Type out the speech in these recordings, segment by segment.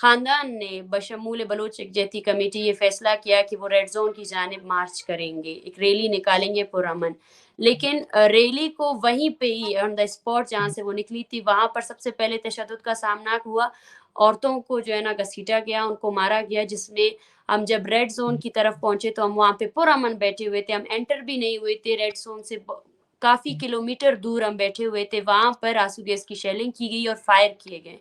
خاندان نے بشمول بلوچ یکجہتی کمیٹی یہ فیصلہ کیا کہ وہ ریڈ زون کی جانب مارچ کریں گے، ایک ریلی نکالیں گے پرامن. لیکن ریلی کو وہیں پہ ہی آن دا اسپاٹ جہاں سے وہ نکلی تھی وہاں پر سب سے پہلے تشدد کا سامنا ہوا. عورتوں کو جو ہے نا گھسیٹا گیا، ان کو مارا گیا، جس میں ہم جب ریڈ زون کی طرف پہنچے تو ہم وہاں پہ پرامن بیٹھے ہوئے تھے، ہم انٹر بھی نہیں ہوئے تھے ریڈ زون سے، کافی کلومیٹر دور ہم بیٹھے ہوئے تھے. وہاں پر آنسو گیس کی شیلنگ کی گئی اور فائر کیے گئے.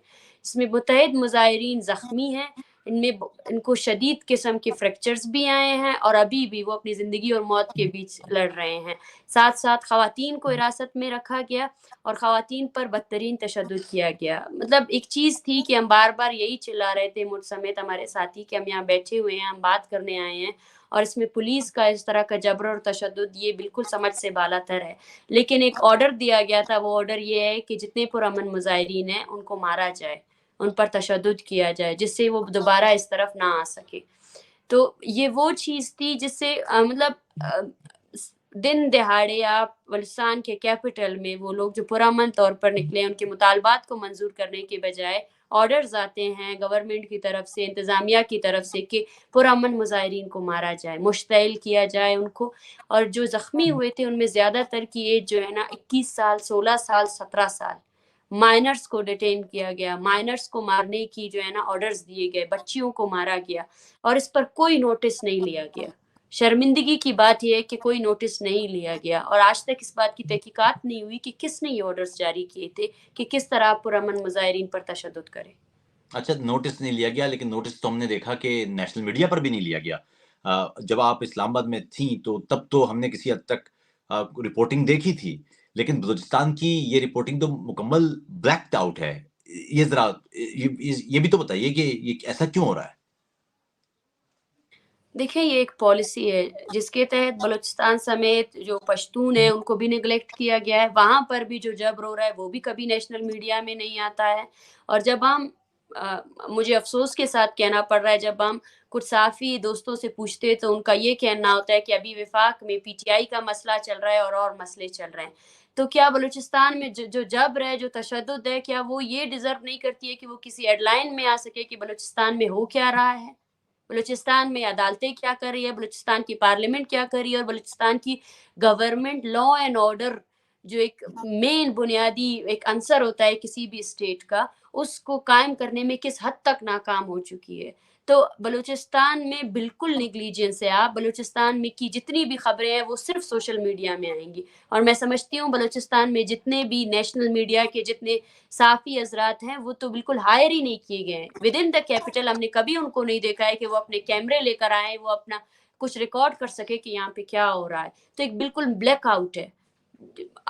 اس میں متعدد مظاہرین زخمی ہیں، ان کو شدید قسم کے فریکچرز بھی آئے ہیں اور ابھی بھی وہ اپنی زندگی اور موت کے بیچ لڑ رہے ہیں. ساتھ ساتھ خواتین کو حراست میں رکھا گیا اور خواتین پر بدترین تشدد کیا گیا. مطلب ایک چیز تھی کہ ہم بار بار یہی چلا رہے تھے مجھ سمیت ہمارے ساتھی کہ ہم یہاں بیٹھے ہوئے ہیں، ہم بات کرنے آئے ہیں، اور اس میں پولیس کا اس طرح کا جبر اور تشدد یہ بالکل سمجھ سے بالا تر ہے. لیکن ایک آرڈر دیا گیا تھا، وہ آرڈر یہ ہے کہ جتنے پرامن مظاہرین ہیں ان کو مارا جائے، ان پر تشدد کیا جائے، جس سے وہ دوبارہ اس طرف نہ آ سکے. تو یہ وہ چیز تھی جس سے مطلب دن دہاڑے آپ بلوچستان کے کیپٹل میں وہ لوگ جو پرامن طور پر نکلے ان کے مطالبات کو منظور کرنے کے بجائے آرڈرز آتے ہیں گورنمنٹ کی طرف سے، انتظامیہ کی طرف سے کہ پرامن مظاہرین کو مارا جائے، مشتعل کیا جائے ان کو. اور جو زخمی ہوئے تھے ان میں زیادہ تر کی ایج جو ہے نا 21 سال، 16 سال، 17 سال. مائنرز کو ڈیٹین کیا گیا، مائنرز کو مارنے کی جو ہے نا آرڈرز دیے گئے، بچیوں کو مارا گیا اور اس پر کوئی نوٹس نہیں لیا گیا. شرمندگی کی بات یہ ہے کہ کوئی نوٹس نہیں لیا گیا اور آج تک اس بات کی تحقیقات نہیں ہوئی کہ کس نے یہ آرڈرز جاری کیے تھے کہ کس طرح پرامن مظاہرین پر تشدد کرے. اچھا، نوٹس نہیں لیا گیا، لیکن نوٹس تو ہم نے دیکھا کہ نیشنل میڈیا پر بھی نہیں لیا گیا. جب آپ اسلام آباد میں تھیں تو تب تو ہم نے کسی حد تک رپورٹنگ دیکھی تھی، لیکن بلوچستان کی یہ رپورٹنگ تو مکمل بلیکڈ آؤٹ ہے. یہ ذرا یہ بھی تو بتائیے کہ یہ ایسا کیوں ہو رہا ہے؟ دیکھیں یہ ایک پالیسی ہے جس کے تحت بلوچستان سمیت جو پشتون ہیں ان کو بھی نگلیکٹ کیا گیا ہے. وہاں پر بھی جو جبر ہو رہا ہے وہ بھی کبھی نیشنل میڈیا میں نہیں آتا ہے. اور جب ہم مجھے افسوس کے ساتھ کہنا پڑ رہا ہے، جب ہم کچھ صحافی دوستوں سے پوچھتے تو ان کا یہ کہنا ہوتا ہے کہ ابھی وفاق میں پی ٹی آئی کا مسئلہ چل رہا ہے اور مسئلے چل رہے ہیں. تو کیا بلوچستان میں جو جبر ہے، جو تشدد ہے، کیا وہ یہ ڈیزرو نہیں کرتی ہے کہ وہ کسی ہیڈ لائن میں آ سکے کہ بلوچستان میں ہو کیا رہا ہے، بلوچستان میں عدالتیں کیا کر رہی ہے، بلوچستان کی پارلیمنٹ کیا کر رہی ہے، اور بلوچستان کی گورنمنٹ لا اینڈ آرڈر جو ایک مین بنیادی ایک عنصر ہوتا ہے کسی بھی اسٹیٹ کا، اس کو قائم کرنے میں کس حد تک ناکام ہو چکی ہے. تو بلوچستان میں بالکل نیگلیجنس ہے. آپ بلوچستان میں کی جتنی بھی خبریں ہیں وہ صرف سوشل میڈیا میں آئیں گی، اور میں سمجھتی ہوں بلوچستان میں جتنے بھی نیشنل میڈیا کے جتنے صحافی حضرات ہیں وہ تو بالکل ہائر ہی نہیں کیے گئے ہیں. ود ان دا کیپٹل ہم نے کبھی ان کو نہیں دیکھا ہے کہ وہ اپنے کیمرے لے کر آئیں، وہ اپنا کچھ ریکارڈ کر سکے کہ یہاں پہ کیا ہو رہا ہے. تو ایک بالکل بلیک آؤٹ ہے.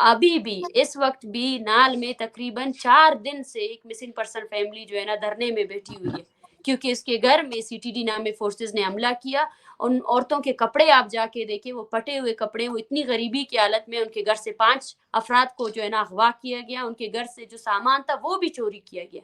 ابھی بھی اس وقت بھی نال میں تقریباً 4 دن سے ایک مسنگ پرسن فیملی جو ہے نا دھرنے میں بیٹھی ہوئی ہے، کیونکہ اس کے گھر میں سی ٹی ڈی نامی فورسز نے حملہ کیا. ان عورتوں کے کپڑے آپ جا کے دیکھیں، وہ پٹے ہوئے کپڑے، وہ اتنی غریبی کی حالت میں. ان کے گھر سے 5 افراد کو جو ہے نا اغوا کیا گیا، ان کے گھر سے جو سامان تھا وہ بھی چوری کیا گیا.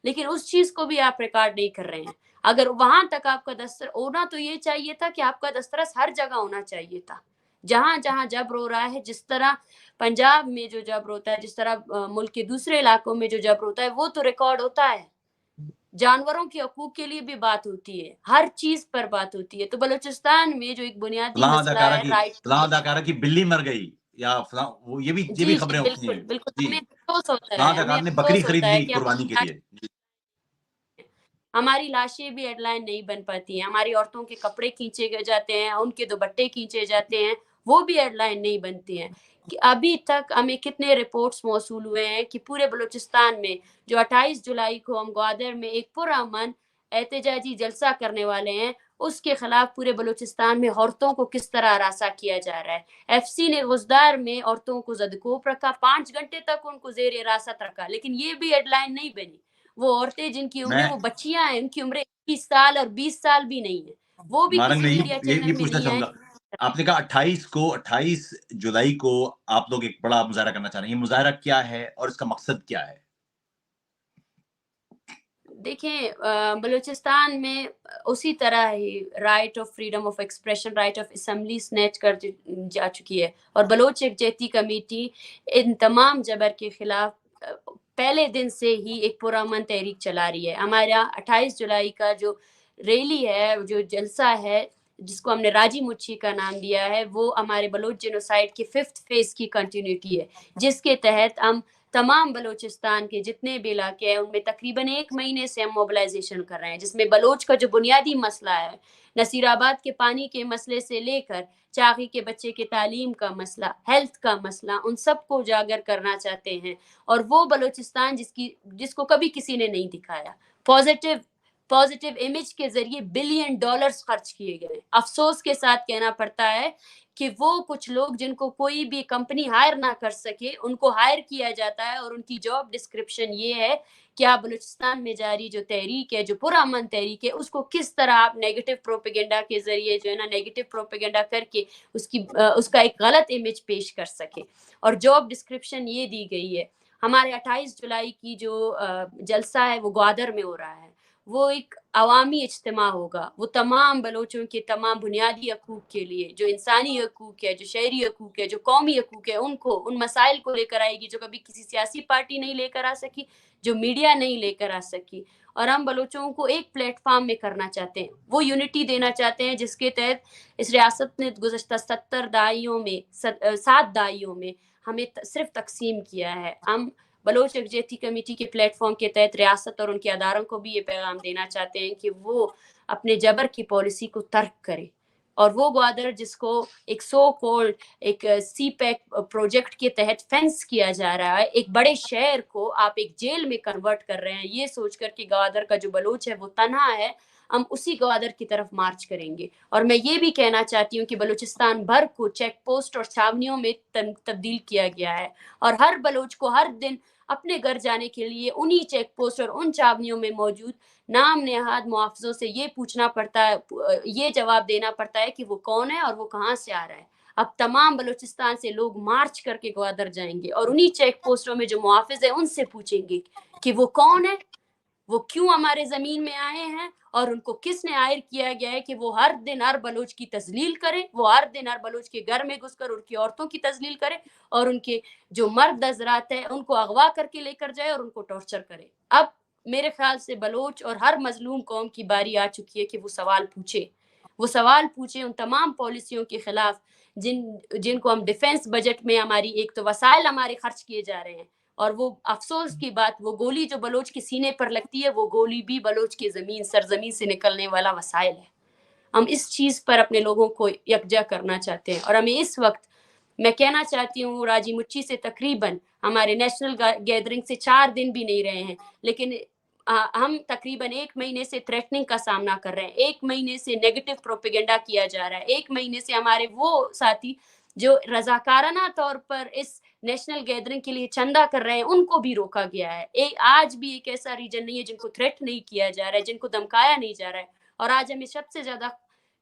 لیکن اس چیز کو بھی آپ ریکارڈ نہیں کر رہے ہیں. اگر وہاں تک آپ کا دستر ہونا تو یہ چاہیے تھا کہ آپ کا دسترس ہر جگہ ہونا چاہیے تھا، جہاں جہاں جبر ہو رہا ہے. جس طرح پنجاب میں جو جبر ہوتا ہے، جس طرح ملک کے دوسرے علاقوں میں جو جبر ہوتا ہے، وہ تو ریکارڈ ہوتا ہے. جانوروں کے حقوق کے لیے بھی بات ہوتی ہے، ہر چیز پر بات ہوتی ہے. تو بلوچستان میں جو ایک بنیادی مسئلہ ہے رائٹ، فلاں اداکارہ کی بلی مر گئی یا فلاں، وہ یہ جی بھی جی خبریں ہوتی بالکل ہیں. بالکل، جی، ہمیں افسوس ہوتا فلاں ہے، ہمیں اداکار نے بکری افسوس خرید ہوتا ہے لی کہ قربانی کے لیے. ہماری لاشیں بھی ہیڈ لائن نہیں بن پاتی ہیں، ہماری عورتوں کے کپڑے کھینچے جاتے ہیں، ان کے دوپٹے کھینچے جاتے ہیں، وہ بھی ہیڈ لائن نہیں بنتی ہیں. کہ ابھی تک ہمیں کتنے رپورٹس موصول ہوئے ہیں کہ پورے بلوچستان میں جو 28 جولائی کو ہم گوادر میں ایک پرامن احتجاجی جلسہ کرنے والے ہیں، اس کے خلاف پورے بلوچستان میں عورتوں کو کس طرح ہراساں کیا جا رہا ہے. ایف سی نے غزدار میں عورتوں کو زدکوب رکھا، 5 گھنٹے تک ان کو زیر حراست رکھا، لیکن یہ بھی ہیڈ لائن نہیں بنی. وہ عورتیں جن کی عمریں، میں وہ بچیاں ہیں، ان کی عمریں 21 سال اور 20 سال بھی نہیں ہیں، وہ بھی مارنگ کسی میں میڈیا چینل یہ میں پوچھنا نہیں چاہوں آئے. گا. آپ نے کہا 28 جولائی کو آپ لوگ ایک بڑا مظاہرہ کرنا چاہ رہے ہیں. یہ مظاہرہ کیا ہے اور اس کا مقصد کیا ہے؟ دیکھیں بلوچستان میں اسی طرح ہی right of freedom of expression, right of assembly snatch کر جا چکی ہے، اور بلوچ یکجہتی کمیٹی ان تمام جبر کے خلاف پہلے دن سے ہی ایک پرامن تحریک چلا رہی ہے. ہمارا 28 جولائی کا جو ریلی ہے, جو جلسہ ہے جس کو ہم نے راجی مچھی کا نام دیا ہے, وہ ہمارے بلوچ جینوسائیڈ کی 5th فیز کی کنٹینیوٹی ہے, جس کے تحت ہم تمام بلوچستان کے جتنے بھی علاقے ہیں ان میں تقریباً 1 مہینے سے ہم موبلائزیشن کر رہے ہیں, جس میں بلوچ کا جو بنیادی مسئلہ ہے, نصیر آباد کے پانی کے مسئلے سے لے کر چاغی کے بچے کے تعلیم کا مسئلہ, ہیلتھ کا مسئلہ, ان سب کو اجاگر کرنا چاہتے ہیں. اور وہ بلوچستان جس کو کبھی کسی نے نہیں دکھایا, پازیٹیو امیج کے ذریعے $1 بلین خرچ کیے گئے. افسوس کے ساتھ کہنا پڑتا ہے کہ وہ کچھ لوگ جن کو کوئی بھی کمپنی ہائر نہ کر سکے, ان کو ہائر کیا جاتا ہے, اور ان کی جاب ڈسکرپشن یہ ہے کہ آپ بلوچستان میں جاری جو تحریک ہے, جو پرامن تحریک ہے, اس کو کس طرح آپ نیگیٹو پروپیگنڈا کے ذریعے جو ہے نا نیگیٹو پروپیگنڈا کر کے اس کا ایک غلط امیج پیش کر سکے. اور جاب ڈسکرپشن یہ دی گئی ہے. ہمارے 28 جولائی کی جو جلسہ ہے وہ گوادر میں ہو رہا ہے, وہ ایک عوامی اجتماع ہوگا, وہ تمام بلوچوں کے تمام بنیادی حقوق کے لیے, جو انسانی حقوق ہے, جو شہری حقوق ہے, جو قومی حقوق ہے, ان مسائل کو لے کر آئے گی جو کبھی کسی سیاسی پارٹی نہیں لے کر آ سکی, جو میڈیا نہیں لے کر آ سکی. اور ہم بلوچوں کو ایک پلیٹ فارم میں کرنا چاہتے ہیں, وہ یونٹی دینا چاہتے ہیں جس کے تحت اس ریاست نے گزشتہ 7 دہائیوں میں ہمیں صرف تقسیم کیا ہے. ہم بلوچ یکجہتی کمیٹی کے پلیٹ فارم کے تحت ریاست اور ان کے اداروں کو بھی یہ پیغام دینا چاہتے ہیں کہ وہ اپنے جبر کی پالیسی کو ترک کریں, اور وہ گوادر جس کو ایک سو کولڈ ایک سی پیک پروجیکٹ کے تحت فینس کیا جا رہا ہے, ایک بڑے شہر کو آپ ایک جیل میں کنورٹ کر رہے ہیں, یہ سوچ کر کہ گوادر کا جو بلوچ ہے وہ تنہا ہے, ہم اسی گوادر کی طرف مارچ کریں گے. اور میں یہ بھی کہنا چاہتی ہوں کہ بلوچستان بھر کو چیک پوسٹ اور چھاونیوں میں تبدیل کیا گیا ہے, اور ہر بلوچ کو ہر دن اپنے گھر جانے کے لیے انہی چیک پوسٹ اور ان چھاونیوں میں موجود نام نہاد محافظوں سے یہ پوچھنا پڑتا ہے, یہ جواب دینا پڑتا ہے کہ وہ کون ہے اور وہ کہاں سے آ رہا ہے. اب تمام بلوچستان سے لوگ مارچ کر کے گوادر جائیں گے, اور انہی چیک پوسٹوں میں جو محافظ ہیں ان سے پوچھیں گے کہ وہ کون ہے, وہ کیوں ہمارے زمین میں آئے ہیں, اور ان کو کس نے عائر کیا گیا ہے کہ وہ ہر دن ہر بلوچ کی تذلیل کرے, وہ ہر دن ہر بلوچ کے گھر میں گھس کر ان کی عورتوں کی تذلیل کرے, اور ان کے جو مرد حضرات ہیں ان کو اغوا کر کے لے کر جائے اور ان کو ٹارچر کرے. اب میرے خیال سے بلوچ اور ہر مظلوم قوم کی باری آ چکی ہے کہ وہ سوال پوچھے ان تمام پالیسیوں کے خلاف جن کو ہم ڈیفنس بجٹ میں ہماری ایک تو وسائل ہمارے خرچ کیے جا رہے ہیں, اور وہ افسوس کی بات, وہ گولی جو بلوچ کے سینے پر لگتی ہے وہ گولی بھی بلوچ کی سرزمین سے نکلنے والا وسائل ہے. ہم اس چیز پر اپنے لوگوں کو یکجا کرنا چاہتے ہیں, اور ہمیں اس وقت میں کہنا چاہتی ہوں راجی مچھی سے تقریباً ہمارے نیشنل گیدرنگ سے 4 دن بھی نہیں رہے ہیں, لیکن ہم تقریباً 1 مہینے سے تھریٹننگ کا سامنا کر رہے ہیں, 1 مہینے سے نیگیٹو پروپیگنڈا کیا جا رہا ہے, 1 مہینے سے ہمارے وہ ساتھی جو رضاکارانہ طور پر اس نیشنل گیدرنگ کے لیے چندہ کر رہے ہیں ان کو بھی روکا گیا ہے. آج بھی ایک ایسا ریجن نہیں ہے جن کو تھریٹ نہیں کیا جا رہا ہے, جن کو دھمکایا نہیں جا رہا ہے. اور آج ہمیں سب سے زیادہ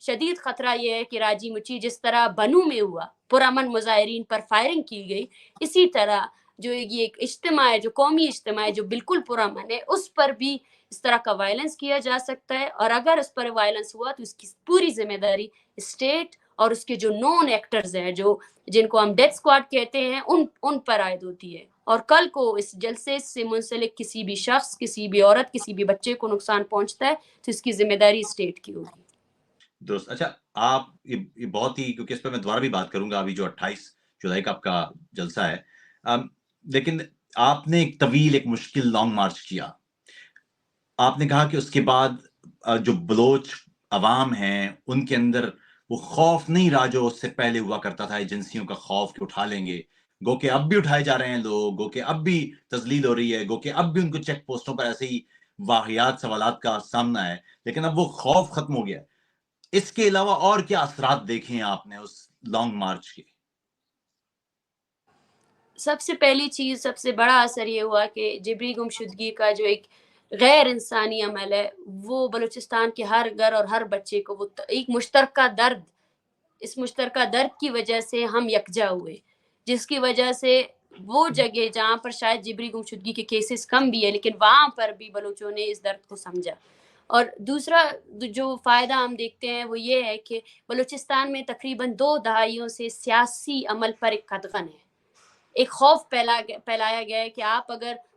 شدید خطرہ یہ ہے کہ راجی مچھی جس طرح بنو میں ہوا, پرامن مظاہرین پر فائرنگ کی گئی, اسی طرح جو یہ ایک اجتماع ہے, جو قومی اجتماع ہے, جو بالکل پرامن ہے, اس پر بھی اس طرح کا وائلنس کیا جا سکتا ہے. اور اگر اس پر وائلنس ہوا تو اس کی پوری ذمہ داری اسٹیٹ اور اس کے جو نون ایکٹرز ہیں, جن کو ہم ڈیتھ اسکواڈ کہتے ہیں, ان پر عائد ہوتی ہے. اور کل کو اس جلسے سے منسلک کسی بھی شخص, کسی بھی عورت, کسی بھی بچے کو نقصان پہنچتا ہے تو اس کی ذمہ داری اسٹیٹ کی ہوگی. دوست, اچھا آپ یہ بہت ہی, کیونکہ اس پہ میں دوبارہ بھی بات کروں گا, ابھی جو 28 جولائی کا آپ کا جلسہ ہے, لیکن آپ نے ایک طویل ایک مشکل لانگ مارچ کیا. آپ نے کہا کہ اس کے بعد جو بلوچ عوام ہیں ان کے اندر وہ خوف نہیں رہا جو اس سے پہلے ہوا کرتا تھا, ایجنسیوں کا خوف کہ اٹھا لیں گے, گو کہ اب بھی اٹھائے جا رہے ہیں لوگ, گو کہ اب بھی تذلیل ہو رہی ہے, گو کہ اب بھی ان کو چیک پوسٹوں پر ایسے ہی واقعات سوالات کا سامنا ہے, لیکن اب وہ خوف ختم ہو گیا. اس کے علاوہ اور کیا اثرات دیکھے ہیں آپ نے اس لانگ مارچ کے؟ سب سے پہلی چیز, سب سے بڑا اثر یہ ہوا کہ جبری گمشدگی کا جو ایک غیر انسانی عمل ہے وہ بلوچستان کے ہر گھر اور ہر بچے کو, وہ ایک مشترکہ درد, اس مشترکہ درد کی وجہ سے ہم یکجا ہوئے, جس کی وجہ سے وہ جگہ جہاں پر شاید جبری گمشدگی کے کیسز کم بھی ہے لیکن وہاں پر بھی بلوچوں نے اس درد کو سمجھا. اور دوسرا جو فائدہ ہم دیکھتے ہیں وہ یہ ہے کہ بلوچستان میں تقریباً 2 دہائیوں سے سیاسی عمل پر ایک قدغن ہے, ایک خوف پھیلایا گیا ہے کہ آپ اگر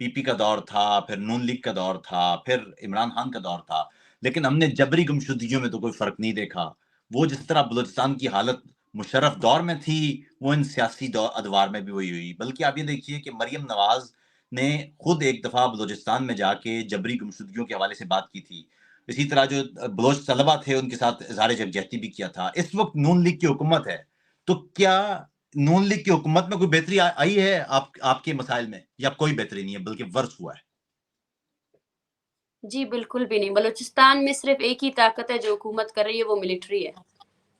پی پی کا دور تھا، پھر نون لیگ کا دور تھا، پھر عمران خان کا دور تھا، لیکن ہم نے جبری گمشدگیوں میں تو کوئی فرق نہیں دیکھا۔ وہ جس طرح بلوچستان کی حالت مشرف دور میں تھی، وہ ان سیاسی ادوار میں بھی وہی ہوئی۔ بلکہ آپ یہ دیکھیے کہ مریم نواز نے خود ایک دفعہ بلوچستان میں جا کے جبری گمشدگیوں کے حوالے سے بات کی تھی۔ اسی طرح جو بلوچ طلبہ تھے ان کے ساتھ اظہار یکجہتی بھی کیا تھا۔ اس وقت نون لیگ کی حکومت ہے، تو کیا نون لیگ کی حکومت میں کوئی بہتری آئی ہے آپ کے مسائل میں، یا کوئی بہتری نہیں ہے بلکہ ورس ہوا ہے؟ جی بالکل بھی نہیں، بلوچستان میں صرف ایک ہی طاقت ہے جو حکومت کر رہی ہے، وہ ملٹری ہے۔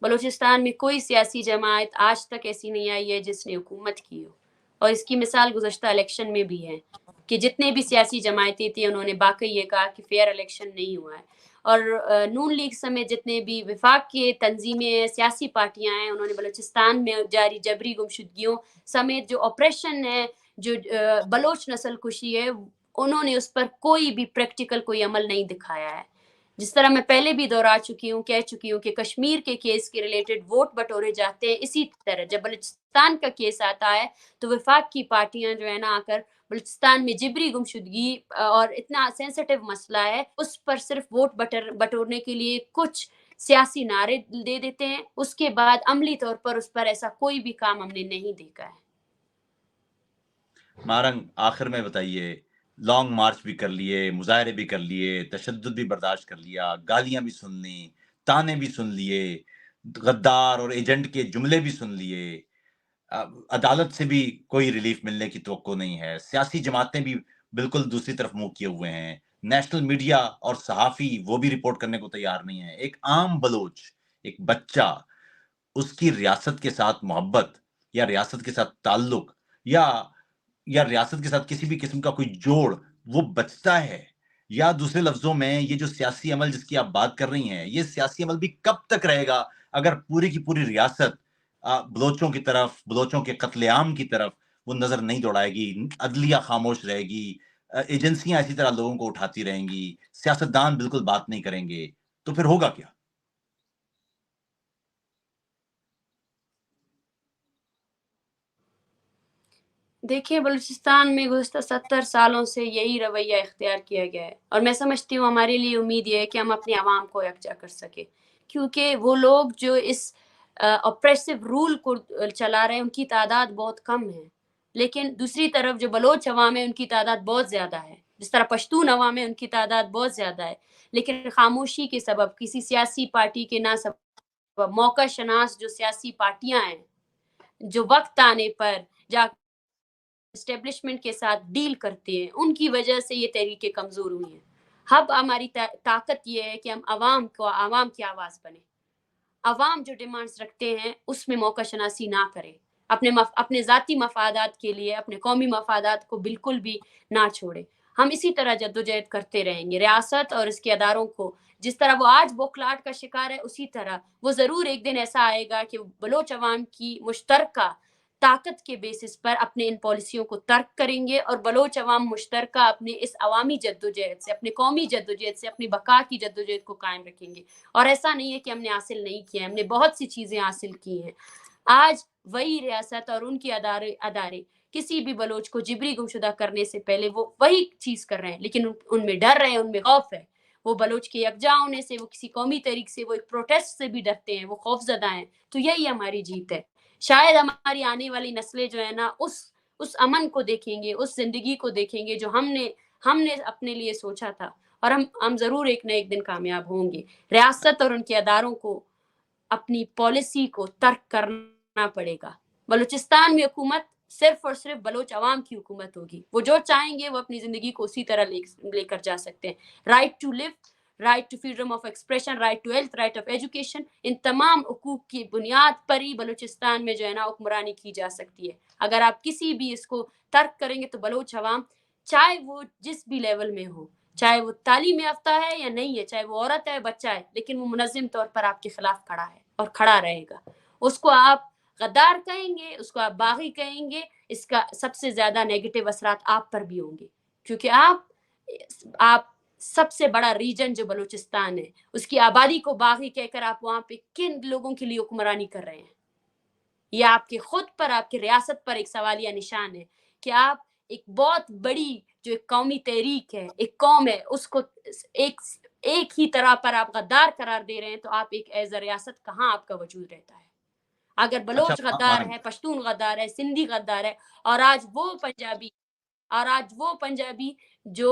بلوچستان میں کوئی سیاسی جماعت آج تک ایسی نہیں آئی ہے جس نے حکومت کی ہو، اور اس کی مثال گزشتہ الیکشن میں بھی ہے کہ جتنے بھی سیاسی جماعتیں تھیں انہوں نے باقی یہ کہا کہ فیئر الیکشن نہیں ہوا ہے۔ اور نون لیگ سمیت جتنے بھی وفاق کے تنظیمیں ہیں، سیاسی پارٹیاں ہیں، انہوں نے بلوچستان میں جاری جبری گمشدگیوں سمیت جو آپریشن ہے، جو بلوچ نسل کشی ہے، انہوں نے اس پر کوئی بھی پریکٹیکل کوئی عمل نہیں دکھایا ہے۔ جس طرح میں پہلے بھی دہرا چکی ہوں، کہہ چکی ہوں کہ کشمیر کے کیس کے ریلیٹڈ ووٹ بٹورے جاتے ہیں، اسی طرح جب بلوچستان کا کیس آتا ہے تو وفاق کی پارٹیاں جو ہے نا آ کر بلوچستان میں جبری گمشدگی اور اتنا سینسٹیو مسئلہ ہے اس پر صرف ووٹ بٹورنے کے لیے کچھ سیاسی نعرے دے دیتے ہیں، اس کے بعد عملی طور پر اس پر ایسا کوئی بھی کام ہم نے نہیں دیکھا ہے۔ مارنگ آخر میں بتائیے، لانگ مارچ بھی کر لیے، مظاہرے بھی کر لیے، تشدد بھی برداشت کر لیا، گالیاں بھی سن لیں، تانے بھی سن لیے، غدار اور ایجنٹ کے جملے بھی سن لیے، عدالت سے بھی کوئی ریلیف ملنے کی توقع نہیں ہے، سیاسی جماعتیں بھی بالکل دوسری طرف منہ کیے ہوئے ہیں، نیشنل میڈیا اور صحافی وہ بھی رپورٹ کرنے کو تیار نہیں ہے۔ ایک عام بلوچ، ایک بچہ، اس کی ریاست کے ساتھ محبت یا ریاست کے ساتھ تعلق یا ریاست کے ساتھ کسی بھی قسم کا کوئی جوڑ وہ بچتا ہے؟ یا دوسرے لفظوں میں یہ جو سیاسی عمل جس کی آپ بات کر رہی ہیں، یہ سیاسی عمل بھی کب تک رہے گا اگر پوری کی پوری ریاست بلوچوں کی طرف، بلوچوں کے قتل عام کی طرف وہ نظر نہیں دوڑائے گی، عدلیہ خاموش رہے گی، ایجنسیاں اسی طرح لوگوں کو اٹھاتی رہیں گی، سیاستدان بالکل بات نہیں کریں گے، تو پھر ہوگا کیا؟ دیکھیے بلوچستان میں گزشتہ 70 سالوں سے یہی رویہ اختیار کیا گیا ہے، اور میں سمجھتی ہوں ہمارے لیے امید یہ ہے کہ ہم اپنی عوام کو یکجا کر سکیں، کیونکہ وہ لوگ جو اس اپریسو رول کو چلا رہے ہیں ان کی تعداد بہت کم ہے، لیکن دوسری طرف جو بلوچ عوام ہے ان کی تعداد بہت زیادہ ہے، جس طرح پشتون عوام ہے ان کی تعداد بہت زیادہ ہے، لیکن خاموشی کے سبب، کسی سیاسی پارٹی کے نہ سبب، موقع شناس جو سیاسی پارٹیاں ہیں جو وقت آنے پر جا اسٹیبلشمنٹ کے ساتھ ڈیل کرتے ہیں، ان کی وجہ سے یہ تحریکیں کمزور ہوئی ہیں۔ اب ہماری طاقت یہ ہے کہ ہم عوام کی آواز بنیں، عوام جو ڈیمانڈز رکھتے ہیں اس میں موقع شناسی نہ کریں، اپنے ذاتی مفادات کے لیے اپنے قومی مفادات کو بالکل بھی نہ چھوڑیں۔ ہم اسی طرح جدوجہد کرتے رہیں گے، ریاست اور اس کے اداروں کو جس طرح وہ آج بوکھلاہٹ کا شکار ہے اسی طرح وہ ضرور ایک دن ایسا آئے گا کہ بلوچ عوام کی مشترکہ طاقت کے بیسس پر اپنے ان پالیسیوں کو ترک کریں گے، اور بلوچ عوام مشترکہ اپنے اس عوامی جدوجہد سے، اپنے قومی جدوجہد سے، اپنی بقا کی جدوجہد کو قائم رکھیں گے۔ اور ایسا نہیں ہے کہ ہم نے حاصل نہیں کیا، ہم نے بہت سی چیزیں حاصل کی ہیں۔ آج وہی ریاست اور ان کے ادارے کسی بھی بلوچ کو جبری گمشدہ کرنے سے پہلے وہ وہی چیز کر رہے ہیں، لیکن ان میں ڈر ہے، ان میں خوف ہے، وہ بلوچ کے یکجا ہونے سے، وہ کسی قومی تحریک سے، وہ ایک پروٹیسٹ سے بھی ڈرتے ہیں، وہ خوف زدہ ہیں۔ تو یہی ہماری جیت ہے۔ شاید ہماری آنے والی نسلیں جو ہے نا اس امن کو دیکھیں گے، اس زندگی کو دیکھیں گے جو ہم نے اپنے لیے سوچا تھا، اور ہم ضرور ایک نہ ایک دن کامیاب ہوں گے۔ ریاست اور ان کے اداروں کو اپنی پالیسی کو ترک کرنا پڑے گا۔ بلوچستان میں حکومت صرف اور صرف بلوچ عوام کی حکومت ہوگی، وہ جو چاہیں گے وہ اپنی زندگی کو اسی طرح لے کر جا سکتے ہیں۔ Right to live, right to freedom of expression, right to health, right of education, ان تمام حقوق کی بنیاد پر ہی بلوچستان میں جو ہے نا حکمرانی کی جا سکتی ہے۔ اگر آپ کسی بھی اس کو ترک کریں گے تو بلوچ عوام، چاہے وہ جس بھی لیول میں ہو، چاہے وہ تعلیم یافتہ ہے یا نہیں ہے، چاہے وہ عورت ہے بچہ ہے، لیکن وہ منظم طور پر آپ کے خلاف کھڑا ہے اور کھڑا رہے گا۔ اس کو آپ غدار کہیں گے، اس کو آپ باغی کہیں گے، اس کا سب سے زیادہ نیگیٹو اثرات آپ پر بھی ہوں گے، کیونکہ آپ سب سے بڑا ریجن جو بلوچستان ہے اس کی آبادی کو باغی کہہ کر آپ وہاں پہ کن لوگوں کے لیے حکمرانی کر رہے ہیں؟ یہ آپ کے خود پر، آپ کی ریاست پر ایک سوالیہ نشان ہے کہ آپ ایک بہت بڑی جو ایک قومی تحریک ہے, ایک قوم ہے, اس کو ایک ہی طرح پر آپ غدار قرار دے رہے ہیں, تو آپ ایک ایز اے ریاست کہاں آپ کا وجود رہتا ہے؟ اگر اچھا بلوچ غدار مارنگ، ہے, پشتون غدار ہے, سندھی غدار ہے, اور آج وہ پنجابی جو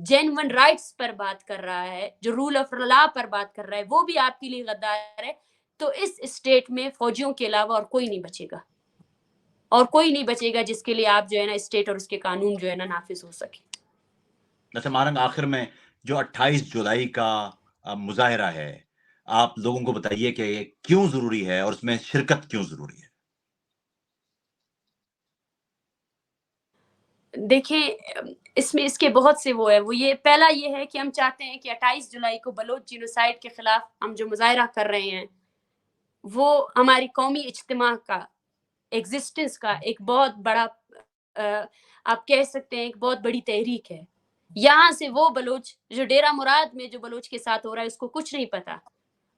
جینون رائٹس پر بات کر رہا ہے, جو رول آف لا پر بات کر رہا ہے, وہ بھی آپ کے لیے غدار ہے, تو اس اسٹیٹ میں فوجیوں کے علاوہ اور کوئی نہیں بچے گا, اور کوئی نہیں بچے گا جس کے لیے آپ جو ہے نا اسٹیٹ اور اس کے قانون جو ہے نا نافذ ہو سکے. اچھا مارنگ، آخر میں جو 28 جولائی کا مظاہرہ ہے، آپ لوگوں کو بتائیے کہ یہ کیوں ضروری ہے اور اس میں شرکت کیوں ضروری ہے؟ دیکھیں اس کے بہت سے وہ ہے. یہ پہلا یہ ہے کہ ہم چاہتے ہیں کہ 28 جولائی کو بلوچ جینوسائیڈ کے خلاف ہم جو مظاہرہ کر رہے ہیں وہ ہماری قومی اجتماع کا ایگزسٹنس کا ایک بہت بڑا آپ کہہ سکتے ہیں ایک بہت بڑی تحریک ہے. یہاں سے وہ بلوچ جو ڈیرہ مراد میں جو بلوچ کے ساتھ ہو رہا ہے اس کو کچھ نہیں پتا.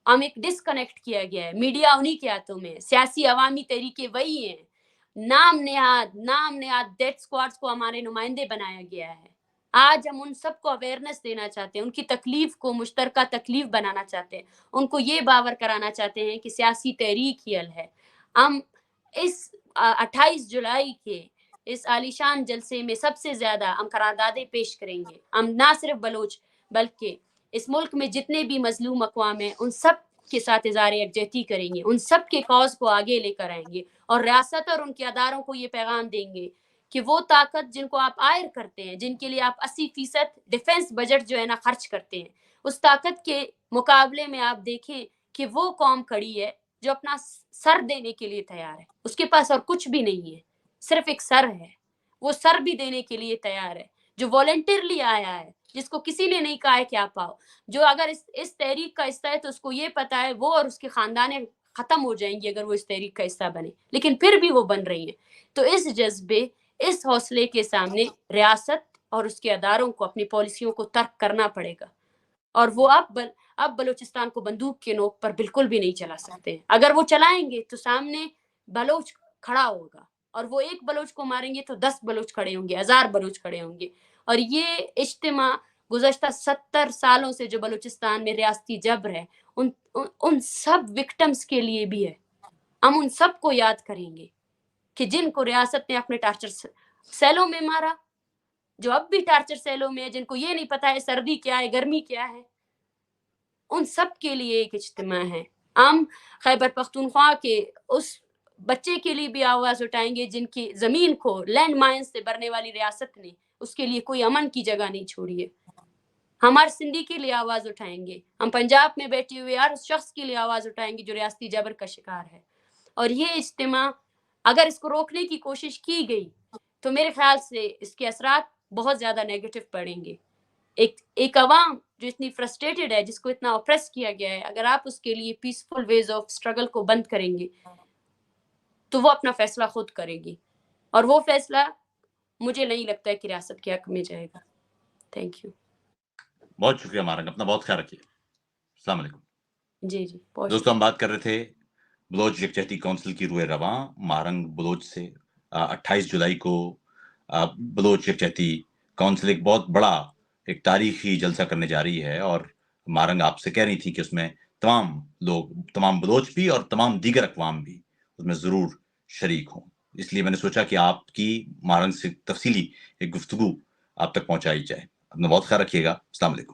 ہم ایک ڈسکنیکٹ کیا گیا ہے, میڈیا انہی کے ہاتھوں میں, سیاسی عوامی تحریکیں وہی ہیں, نام نہاد ڈیتھ اسکواڈز کو ہمارے نمائندے بنایا گیا ہے. آج ہم ان سب کو اویئرنیس دینا چاہتے ہیں, ان کی تکلیف کو مشترکہ تکلیف بنانا چاہتے ہیں, ان کو یہ باور کرانا چاہتے ہیں کہ سیاسی تحریک ہی حل ہے. ہم اس 28 جولائی کے اس عالیشان جلسے میں سب سے زیادہ ہم قراردادیں پیش کریں گے. ہم نہ صرف بلوچ بلکہ اس ملک میں جتنے بھی مظلوم اقوام ہیں ان سب کے ساتھ اظہار یکجہتی کریں گے, ان سب کے کاز کو آگے لے کر آئیں گے, اور ریاست اور ان کے اداروں کو یہ پیغام دیں گے کہ وہ طاقت جن کو آپ آئر کرتے ہیں, جن کے لیے آپ 80% ڈیفنس بجٹ جو ہے نا خرچ کرتے ہیں, اس طاقت کے مقابلے میں آپ دیکھیں کہ وہ قوم کھڑی ہے جو اپنا سر دینے کے لیے تیار ہے. اس کے پاس اور کچھ بھی نہیں ہے, صرف ایک سر ہے. وہ سر بھی دینے کے لیے تیار ہے, جو والنٹیرلی آیا ہے, جس کو کسی نے نہیں کہا ہے کہ آپ آؤ, جو اگر اس تحریک کا حصہ ہے تو اس کو یہ پتا ہے وہ اور اس کے خاندانیں ختم ہو جائیں گی اگر وہ اس تحریک کا حصہ بنے, لیکن پھر بھی وہ بن رہی ہیں. تو اس جذبے, اس حوصلے کے سامنے ریاست اور اس کے اداروں کو اپنی پالیسیوں کو ترک کرنا پڑے گا, اور وہ اب بلوچستان کو بندوق کے نوک پر بالکل بھی نہیں چلا سکتے. اگر وہ چلائیں گے تو سامنے بلوچ کھڑا ہوگا, اور وہ ایک بلوچ کو ماریں گے تو 10 بلوچ کھڑے ہوں گے, 1000 بلوچ کھڑے ہوں گے. اور یہ اجتماع گزشتہ 70 سالوں سے جو بلوچستان میں ریاستی جبر ہے ان سب وکٹمز کے لیے بھی ہے. ہم ان سب کو یاد کریں گے کہ جن کو ریاست نے اپنے ٹارچر سیلوں میں مارا, جو اب بھی ٹارچر سیلوں میں ہے, جن کو یہ نہیں پتا ہے سردی کیا ہے, گرمی کیا ہے, ان سب کے لیے ایک اجتماع ہے. ہم خیبر پختونخوا کے اس بچے کے لیے بھی آواز اٹھائیں گے جن کی زمین کو لینڈ مائن سے بھرنے والی ریاست نے اس کے لیے کوئی امن کی جگہ نہیں چھوڑی ہے. ہم ہر سندھی کے لیے آواز اٹھائیں گے, ہم پنجاب میں بیٹھے ہوئے ہر شخص کے لیے آواز اٹھائیں گے جو ریاستی جبر کا شکار ہے. اور یہ اجتماع اگر اس کو روکنے کی کوشش کی گئی تو میرے خیال سے اس کے اثرات بہت زیادہ نیگیٹو پڑیں گے. ایک عوام جو اتنی فرسٹریٹڈ ہے, جس کو اتنا اپریس کیا گیا ہے, اگر آپ اس کے لیے پیسفل ویز آف اسٹرگل کو بند کریں گے تو وہ اپنا فیصلہ خود کرے گی, اور وہ فیصلہ مجھے نہیں لگتا ہے کہ ریاست کے حق میں جائے گا. Thank you. بہت شکریہ مارنگ، اپنا بہت خیال رکھیے. السلام علیکم. جی بہت دوستوں، ہم بات کر رہے تھے بلوچ یکجہتی کونسل کی روح رواں مارنگ بلوچ سے. 28 جولائی کو بلوچ یکجہتی کونسل ایک بہت بڑا ایک تاریخی جلسہ کرنے جا رہی ہے, اور مارنگ آپ سے کہہ رہی تھی کہ اس میں تمام لوگ, تمام بلوچ بھی اور تمام دیگر اقوام بھی اس میں ضرور شریک ہوں. اس لیے میں نے سوچا کہ آپ کی مارنگ سے تفصیلی ایک گفتگو آپ تک پہنچائی جائے. اپنا بہت خیال رکھیے گا. السلام علیکم.